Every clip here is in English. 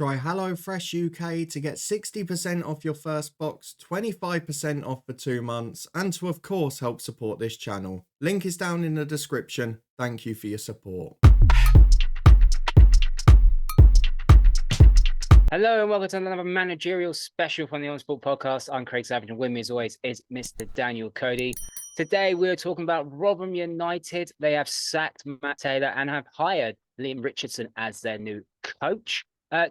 Try HelloFresh UK to get 60% off your first box, 25% off for 2 months, and to, of course, help support this channel. Link is down in the description. Thank you for your support. Hello and welcome to another managerial special from the On Sport Podcast. I'm Craig Savage, and with me, as always, is Mr. Daniel Cody. Today, we're talking about Rotherham United. They have sacked Matt Taylor and have hired Liam Richardson as their new coach.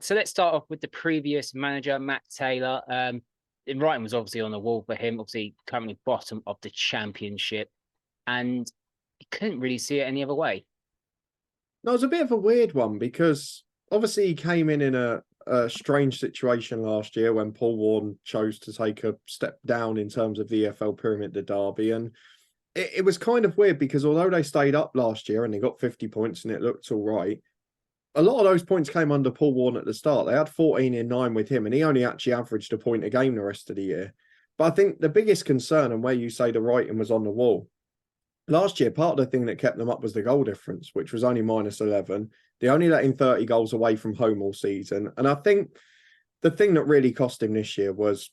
So let's start off with the previous manager, Matt Taylor. The writing was obviously on the wall for him, obviously currently bottom of the championship, and he couldn't really see it any other way. No, it was a bit of a weird one because obviously he came in a strange situation last year when Paul Warne chose to take a step down in terms of the EFL Pyramid, the derby. And it was kind of weird because although they stayed up last year and they got 50 points and it looked all right, a lot of those points came under Paul Warne at the start. They had 14 in 9 with him and he only actually averaged a point a game the rest of the year. But I think the biggest concern, and where you say the writing was on the wall, last year, part of the thing that kept them up was the goal difference, which was only minus 11. They only let in 30 goals away from home all season. And I think the thing that really cost him this year was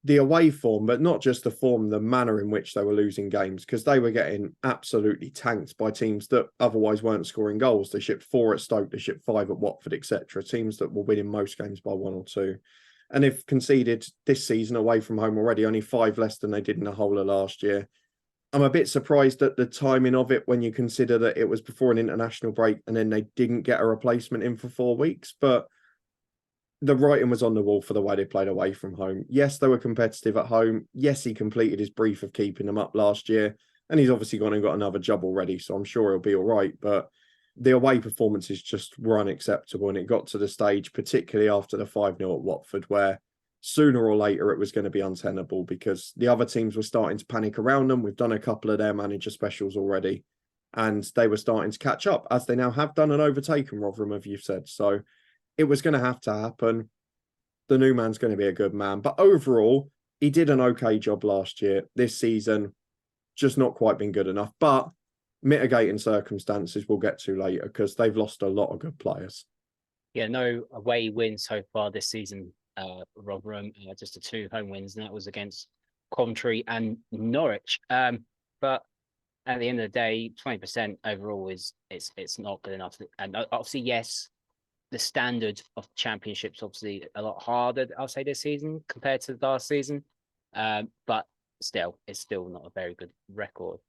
the away form, but not just the form, the manner in which they were losing games, because they were getting absolutely tanked by teams that otherwise weren't scoring goals. They shipped 4 at Stoke, they shipped 5 at Watford, etc. Teams that were winning most games by 1 or 2. And they've conceded this season away from home already, only 5 less than they did in the whole of last year. I'm a bit surprised at the timing of it when you consider that it was before an international break and then they didn't get a replacement in for 4 weeks. But the writing was on the wall for the way they played away from home. Yes, they were competitive at home. Yes, he completed his brief of keeping them up last year. And he's obviously gone and got another job already, so I'm sure he'll be all right. But the away performances just were unacceptable. And it got to the stage, particularly after the 5-0 at Watford, where sooner or later it was going to be untenable because the other teams were starting to panic around them. We've done a couple of their manager specials already, and they were starting to catch up, as they now have done and overtaken Rotherham, as you've said. So it was going to have to happen. The new man's going to be a good man. But overall, he did an okay job last year. This season, just not quite been good enough. But mitigating circumstances we'll get to later because they've lost a lot of good players. Yeah, no away wins so far this season. Rotherham, just the 2 home wins, and that was against Coventry and Norwich. But at the end of the day, 20% overall it's not good enough. And obviously, yes, the standard of championships obviously a lot harder, I'll say, this season compared to the last season. But still, it's still not a very good record.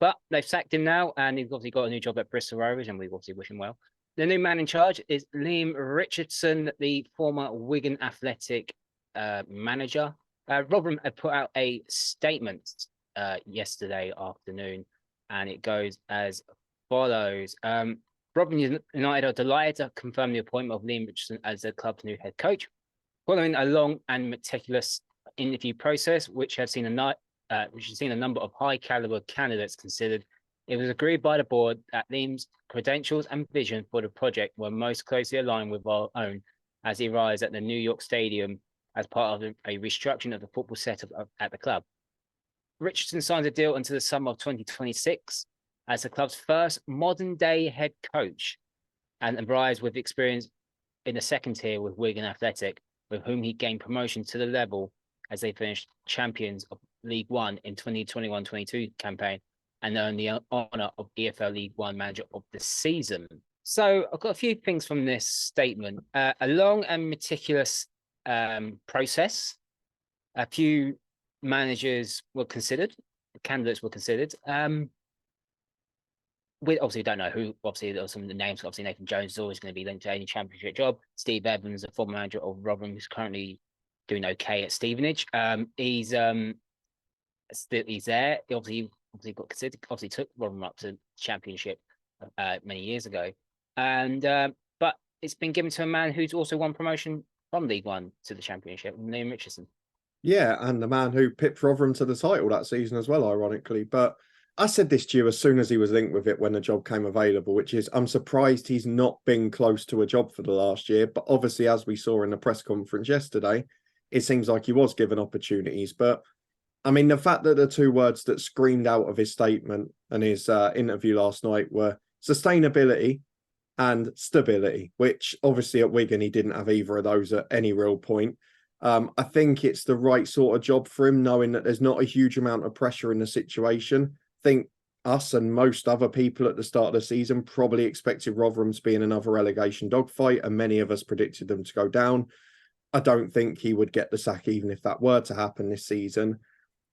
But they've sacked him now, and he's obviously got a new job at Bristol Rovers, and we obviously wish him well. The new man in charge is Liam Richardson, the former Wigan Athletic manager. Rotherham had put out a statement yesterday afternoon, and it goes as follows. Rotherham United are delighted to confirm the appointment of Liam Richardson as the club's new head coach. Following a long and meticulous interview process, which has seen a number of high-caliber candidates considered, it was agreed by the board that Liam's credentials and vision for the project were most closely aligned with our own as he arrives at the New York Stadium as part of a restructuring of the football setup at the club. Richardson signed a deal until the summer of 2026 as the club's first modern-day head coach, and arrives with experience in the second tier with Wigan Athletic, with whom he gained promotion to the level as they finished champions of League One in 2021-22 campaign, and earned the honour of EFL League One Manager of the Season. So I've got a few things from this statement. A long and meticulous process. A few managers were considered, candidates were considered. We obviously don't know who. Obviously, there were some of the names. Obviously, Nathan Jones is always going to be linked to any championship job. Steve Evans, the former manager of Rotherham, is currently doing okay at Stevenage. He's there. He obviously got considered. Obviously, took Rotherham up to championship many years ago, and but it's been given to a man who's also won promotion from League One to the championship, Liam Richardson. Yeah, and the man who pipped Rotherham to the title that season as well, ironically. But I said this to you as soon as he was linked with it when the job came available, which is I'm surprised he's not been close to a job for the last year. But obviously, as we saw in the press conference yesterday, it seems like he was given opportunities. But I mean, the fact that the 2 words that screamed out of his statement and his interview last night were sustainability and stability, which obviously at Wigan he didn't have either of those at any real point. I think it's the right sort of job for him, knowing that there's not a huge amount of pressure in the situation. I think us and most other people at the start of the season probably expected Rotherham to be in another relegation dogfight, and many of us predicted them to go down. I don't think he would get the sack even if that were to happen this season.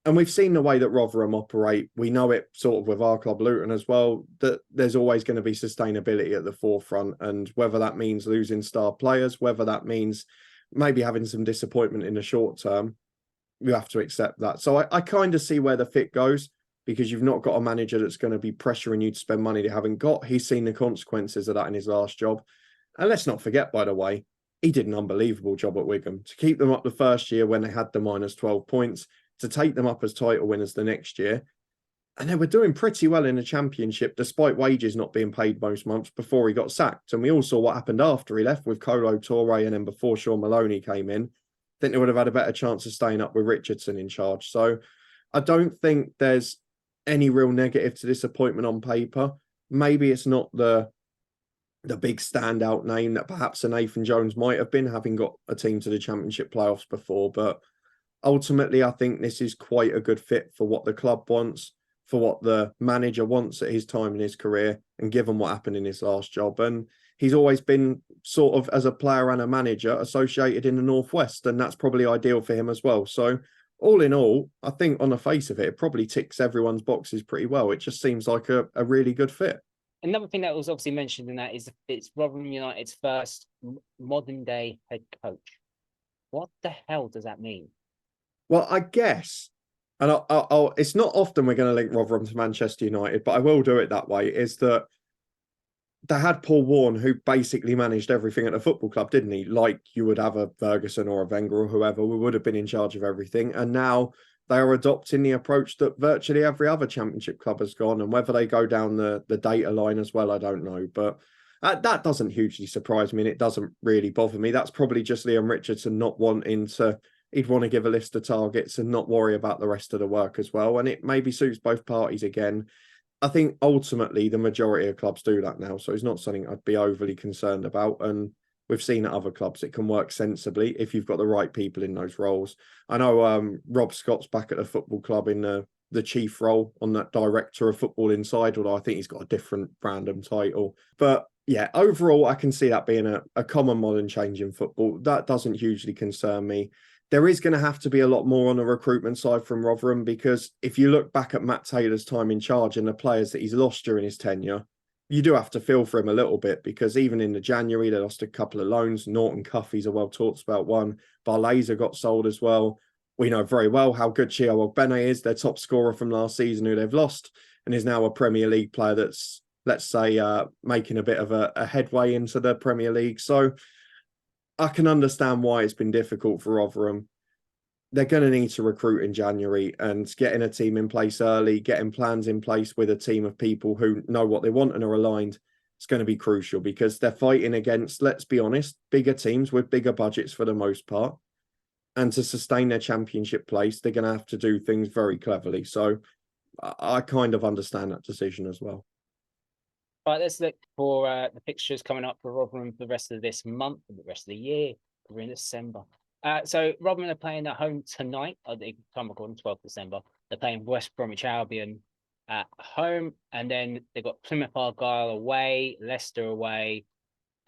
And we've seen the way that Rotherham operate. We know it sort of with our club Luton as well, that there's always going to be sustainability at the forefront. And whether that means losing star players, whether that means maybe having some disappointment in the short term, you have to accept that. So I kind of see where the fit goes, because you've not got a manager that's going to be pressuring you to spend money they haven't got. He's seen the consequences of that in his last job. And let's not forget, by the way, he did an unbelievable job at Wigan to keep them up the first year when they had the minus 12 points, to take them up as title winners the next year. And they were doing pretty well in the Championship, despite wages not being paid most months, before he got sacked. And we all saw what happened after he left with Kolo Toure, and then before Sean Maloney came in. I think they would have had a better chance of staying up with Richardson in charge. So I don't think there's any real negative to this appointment on paper. Maybe it's not the big standout name that perhaps a Nathan Jones might have been, having got a team to the Championship playoffs before. But ultimately, I think this is quite a good fit for what the club wants, for what the manager wants at his time in his career, and given what happened in his last job. And he's always been sort of, as a player and a manager, associated in the Northwest, and that's probably ideal for him as well. So all in all, I think on the face of it, it probably ticks everyone's boxes pretty well. It just seems like a really good fit. Another thing that was obviously mentioned in that is it's Rotherham United's first modern day head coach. What the hell does that mean? Well, I guess, and it's not often we're going to link Rotherham to Manchester United, but I will do it that way, is that they had Paul Warne, who basically managed everything at the football club, didn't he? Like you would have a Ferguson or a Wenger or whoever, we would have been in charge of everything. And now they are adopting the approach that virtually every other Championship club has gone. And whether they go down the data line as well, I don't know. But that doesn't hugely surprise me, and it doesn't really bother me. That's probably just Liam Richardson not wanting to. He'd want to give a list of targets and not worry about the rest of the work as well. And it maybe suits both parties again. I think ultimately the majority of clubs do that now. So it's not something I'd be overly concerned about. And we've seen at other clubs it can work sensibly if you've got the right people in those roles. I know Rob Scott's back at the football club in the chief role on that director of football inside, although I think he's got a different random title. But yeah, overall, I can see that being a common modern change in football. That doesn't hugely concern me. There is going to have to be a lot more on the recruitment side from Rotherham, because if you look back at Matt Taylor's time in charge and the players that he's lost during his tenure, you do have to feel for him a little bit, because even in the January, they lost a couple of loans. Norton Cuffey's a well talked about one. Barlaser got sold as well. We know very well how good Chio Ogbene is, their top scorer from last season, who they've lost, and is now a Premier League player that's, let's say, making a bit of a headway into the Premier League. So I can understand why it's been difficult for Rotherham. They're going to need to recruit in January, and getting a team in place early, getting plans in place with a team of people who know what they want and are aligned, it's going to be crucial, because they're fighting against, let's be honest, bigger teams with bigger budgets for the most part. And to sustain their Championship place, they're going to have to do things very cleverly. So I kind of understand that decision as well. All right, let's look for the fixtures coming up for Rotherham for the rest of this month and the rest of the year. We're in December. So Rotherham are playing at home tonight, at the time recording, 12th December. They're playing West Bromwich Albion at home, and then they've got Plymouth Argyle away, Leicester away,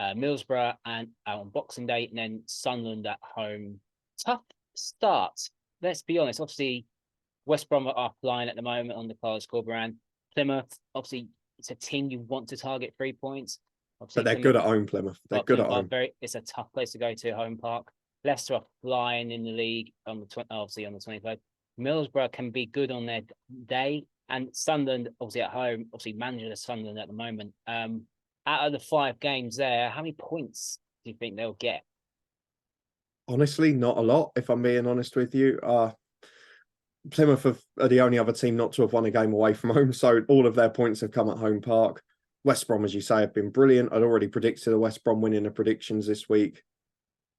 Middlesbrough and on Boxing Day, and then Sunderland at home. Tough start. Let's be honest. Obviously, West Brom are flying at the moment on the Carlos score brand. Plymouth, obviously, it's a team you want to target 3 points. Obviously, But they're good at home, Plymouth. They're good at home. It's a tough place to go to, home park. Leicester are flying in the league on the obviously on the 23rd. Middlesbrough can be good on their day, and Sunderland obviously at home. Obviously, manager of Sunderland at the moment. Out of the 5 games there, how many points do you think they'll get? Honestly, not a lot, if I'm being honest with you. Plymouth are the only other team not to have won a game away from home, so all of their points have come at home park. West Brom, as you say, have been brilliant. I'd already predicted a West Brom win in the predictions this week.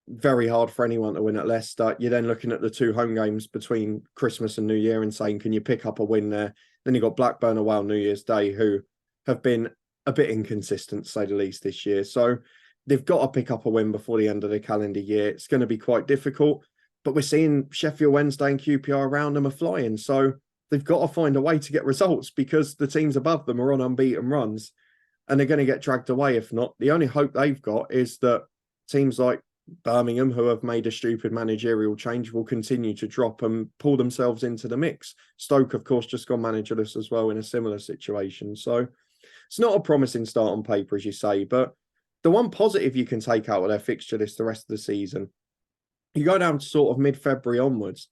Very hard for anyone to win at Leicester. You're then looking at the 2 home games between Christmas and New Year and saying, can you pick up a win there? Then you've got Blackburn away on New Year's Day, who have been a bit inconsistent, to say the least, this year. So they've got to pick up a win before the end of the calendar year. It's going to be quite difficult, but we're seeing Sheffield Wednesday and QPR around them are flying. So they've got to find a way to get results because the teams above them are on unbeaten runs and they're going to get dragged away if not. The only hope they've got is that teams like Birmingham, who have made a stupid managerial change, will continue to drop and pull themselves into the mix. Stoke, of course, just gone managerless as well in a similar situation. So it's not a promising start on paper, as you say, but the one positive you can take out of their fixture list the rest of the season, you go down to sort of mid-February onwards,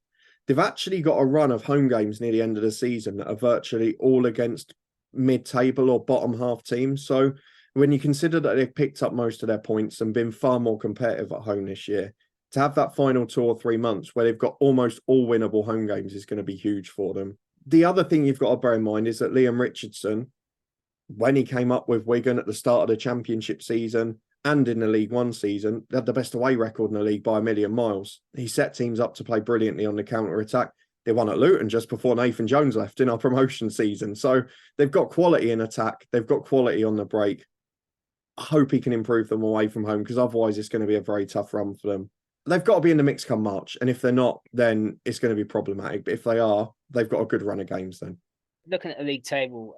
they've actually got a run of home games near the end of the season that are virtually all against mid-table or bottom half teams. So when you consider that they've picked up most of their points and been far more competitive at home this year, to have that final 2 or 3 months where they've got almost all winnable home games is going to be huge for them. The other thing you've got to bear in mind is that Liam Richardson, when he came up with Wigan at the start of the Championship season and in the League One season, they had the best away record in the league by a million miles. He set teams up to play brilliantly on the counter-attack. They won at Luton just before Nathan Jones left in our promotion season. So they've got quality in attack. They've got quality on the break. I hope he can improve them away from home because otherwise it's going to be a very tough run for them. They've got to be in the mix come March. And if they're not, then it's going to be problematic. But if they are, they've got a good run of games then. Looking at the league table,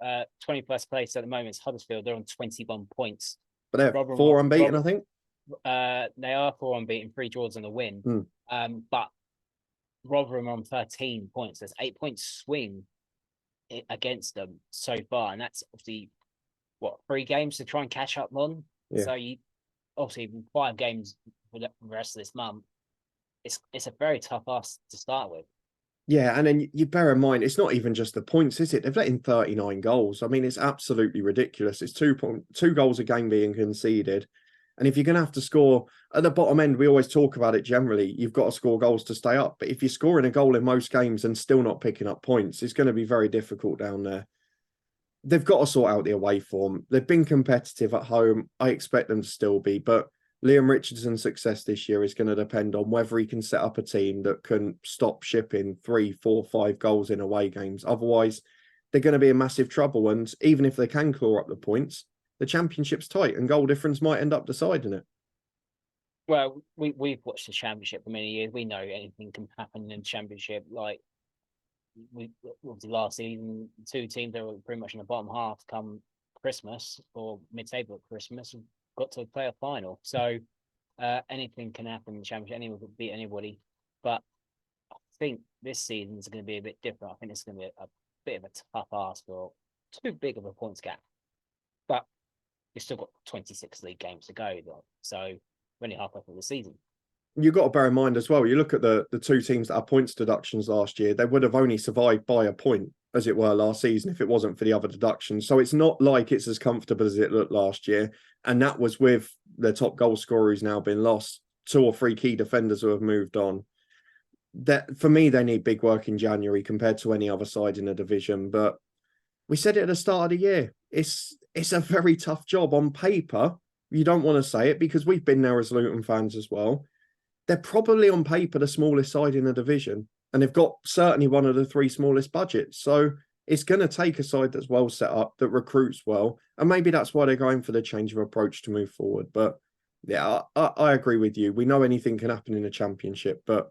21st place at the moment is Huddersfield. They're on 21 points. But they're 4 unbeaten, I think. They are 4 unbeaten, 3 draws and a win. But Rotherham are on 13 points. There's 8 points swing against them so far. And that's obviously, 3 games to try and catch up on? Yeah. So you obviously 5 games for the rest of this month. It's a very tough ask to start with. Yeah, and then you bear in mind, it's not even just the points, is it? They've let in 39 goals. I mean, it's absolutely ridiculous. It's 2 goals a game being conceded. And if you're going to have to score at the bottom end, we always talk about it generally, you've got to score goals to stay up. But if you're scoring a goal in most games and still not picking up points, it's going to be very difficult down there. They've got to sort out the away form. They've been competitive at home. I expect them to still be. But Liam Richardson's success this year is going to depend on whether he can set up a team that can stop shipping 3, 4, 5 goals in away games. Otherwise, they're going to be in massive trouble. And even if they can claw up the points, the Championship's tight and goal difference might end up deciding it. Well, we've watched the Championship for many years. We know anything can happen in the Championship. Like, obviously last season, 2 teams that were pretty much in the bottom half come Christmas or mid-table at Christmas and got to play a final. So anything can happen in the Championship. Anyone could beat anybody. But I think this season is going to be a bit different. I think it's going to be a bit of a tough ask for too big of a points gap. But you've still got 26 league games to go, though. So we're only halfway through the season. You've got to bear in mind as well, you look at the 2 teams that had points deductions last year, they would have only survived by a point, as it were, last season if it wasn't for the other deductions. So it's not like it's as comfortable as it looked last year. And that was with their top goal scorer who's now been lost, 2 or 3 key defenders who have moved on. That, for me, they need big work in January compared to any other side in the division. But we said it at the start of the year. It's a very tough job on paper. You don't want to say it because we've been there as Luton fans as well. They're probably on paper the smallest side in the division, and they've got certainly one of the 3 smallest budgets. So it's going to take a side that's well set up, that recruits well, and maybe that's why they're going for the change of approach to move forward. But yeah, I agree with you. We know anything can happen in the Championship, but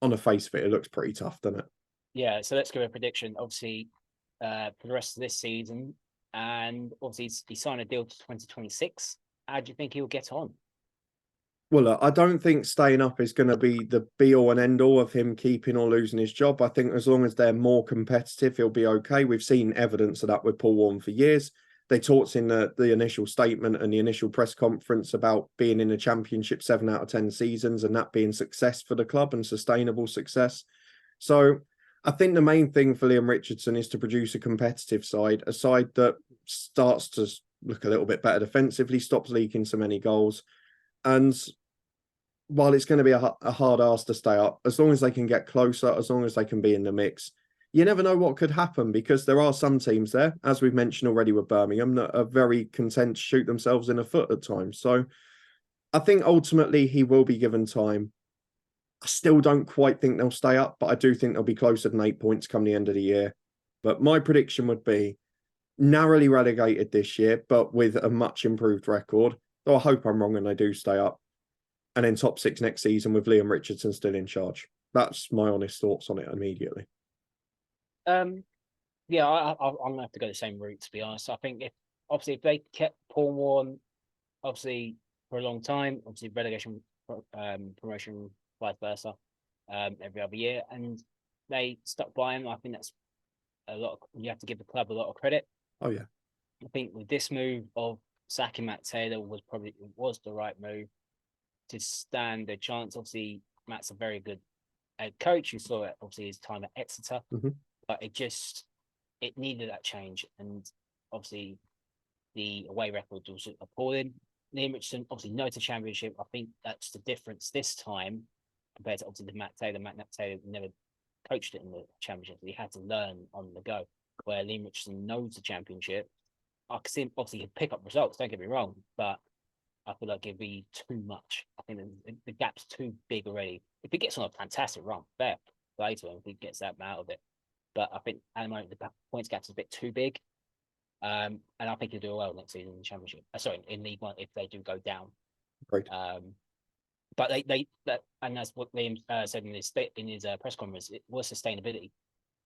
on the face of it, it looks pretty tough, doesn't it? Yeah, so let's give a prediction, obviously, for the rest of this season. And obviously, he signed a deal to 2026. How do you think he'll get on? Well, look, I don't think staying up is going to be the be-all and end-all of him keeping or losing his job. I think as long as they're more competitive, he'll be okay. We've seen evidence of that with Paul Warren for years. They talked in the initial statement and the initial press conference about being in the Championship 7 out of 10 seasons and that being success for the club and sustainable success. So I think the main thing for Liam Richardson is to produce a competitive side, a side that starts to look a little bit better defensively, stops leaking so many goals. And while it's going to be a hard ask to stay up, as long as they can get closer, as long as they can be in the mix, you never know what could happen because there are some teams there, as we've mentioned already with Birmingham, that are very content to shoot themselves in the foot at times. So I think ultimately he will be given time. I still don't quite think they'll stay up, but I do think they'll be closer than 8 points come the end of the year. But my prediction would be narrowly relegated this year, but with a much improved record. So I hope I'm wrong and they do stay up. And then top 6 next season with Liam Richardson still in charge. That's my honest thoughts on it immediately. Yeah, I'm gonna have to go the same route, to be honest. I think if they kept Paul Warren obviously for a long time, obviously relegation, promotion, vice versa, every other year, and they stuck by him. I think that's a lot. You have to give the club a lot of credit. Oh yeah, I think with this move of sacking Matt Taylor was the right move to stand a chance. Obviously, Matt's a very good head coach. You saw it obviously his time at Exeter, but it needed that change, and obviously the away record was appalling. Liam Richardson obviously no to championship. I think that's the difference this time compared to obviously the Matt Taylor. Matt Taylor never coached it in the championship. So he had to learn on the go. Where Liam Richardson knows the championship. I can see him obviously he'd pick up results, don't get me wrong, but I feel like it'd be too much. I think the gap's too big already. If he gets on a fantastic run, fair play to him if he gets that out of it. But I think at the moment the points gap is a bit too big. And I think he'll do well next season in the championship. Sorry, in League One if they do go down. great. But and that's what Liam said in his press conference. It was sustainability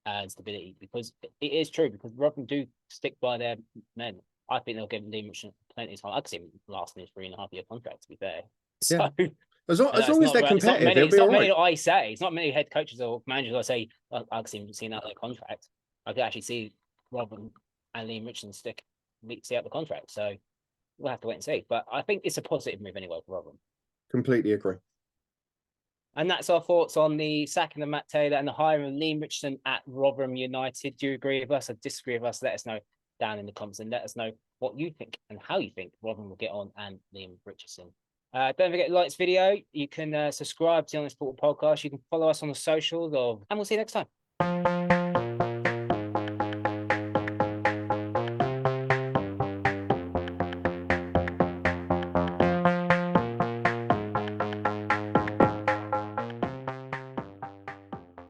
and stability, because it is true, because Rotherham do stick by their men. I think they'll give Liam Richardson plenty of time. I could see him lasting his 3.5-year contract, to be fair. So Yeah. As long as they're competitive, they'll be all right. I say it's not many head coaches or managers I say I could see him seeing out their contract. I could actually see Rotherham and Liam Richardson see out the contract. So we'll have to wait and see. But I think it's a positive move anyway for Rotherham. Completely agree. And that's our thoughts on the sacking of Matt Taylor and the hiring of Liam Richardson at Rotherham United. Do you agree with us or disagree with us? Let us know down in the comments and let us know what you think and how you think Rotherham will get on and Liam Richardson. Don't forget to like this video. You can subscribe to the Honest Football Podcast. You can follow us on the socials and we'll see you next time.